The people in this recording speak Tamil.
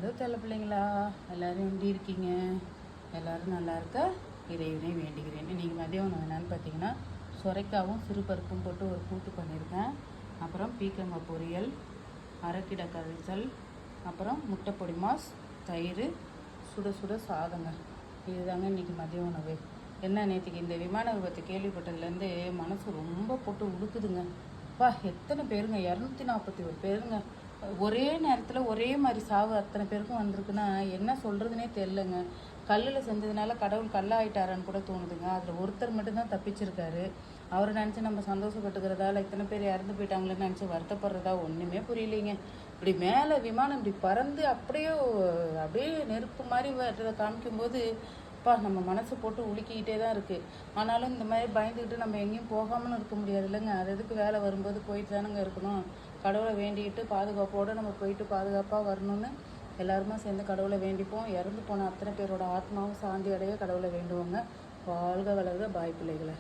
ஹலோ தலை பிள்ளைங்களா, எல்லோரும் எப்படி இருக்கீங்க? எல்லோரும் நல்லா இருக்க இறைவனை வேண்டிக்கிறேன். இன்றைக்கி மதியம் என்னென்னு பார்த்தீங்கன்னா, சுரைக்காவும் சிறுபருப்பும் போட்டு ஒரு கூட்டு பண்ணியிருக்கேன். அப்புறம் பீக்கங்காய் பொரியல், அரைக்கீரை கழிச்சல், அப்புறம் முட்டை பொடி மாஸ், தயிர், சுட சுட சாதங்க. இதுதாங்க இன்றைக்கி மதிய உணவு. என்ன நேற்றுக்கு இந்த விமான விபத்து கேள்விப்பட்டதுலேருந்து மனசு ரொம்ப போட்டு உடுக்குதுங்க. எத்தனை பேருங்க, 241 பேருங்க ஒரே நேரத்தில் ஒரே மாதிரி சாவு அத்தனை பேருக்கும் வந்திருக்குன்னா என்ன சொல்கிறதுனே தெரிலங்க. கல்லில் செஞ்சதுனால கடவுள் கல்லாயிட்டாரான்னு கூட தோணுதுங்க. அதில் ஒருத்தர் மட்டும்தான் தப்பிச்சிருக்காரு. அவரை நினச்சி நம்ம சந்தோஷப்பட்டுக்கிறதால இத்தனை பேர் இறந்து போயிட்டாங்களேன்னு நினச்சி வருத்தப்படுறதா ஒன்றுமே புரியலைங்க. இப்படி மேலே விமானம் இப்படி பறந்து அப்படியே நெருப்பு மாதிரி வர்றதை காமிக்கும்போது நம்ம மனசை போட்டு உலுக்கிக்கிட்டே தான் இருக்குது. ஆனாலும் இந்த மாதிரி பயந்துக்கிட்டு நம்ம எங்கேயும் போகாமலும் இருக்க முடியாது இல்லைங்க. அது எதுக்கு வேலை வரும்போது போயிட்டு தானுங்க இருக்கணும். கடவுளை வேண்டிக்கிட்டு பாதுகாப்போடு நம்ம போயிட்டு பாதுகாப்பாக வரணும்னு எல்லாருமா சேர்ந்து கடவுளை வேண்டிப்போம். இறந்து போன அத்தனை பேரோட ஆத்மாவும் சாந்தி அடைய கடவுளை வேண்டுவோங்க. வாழ்க வளர்க. பாய் பிள்ளைகளை.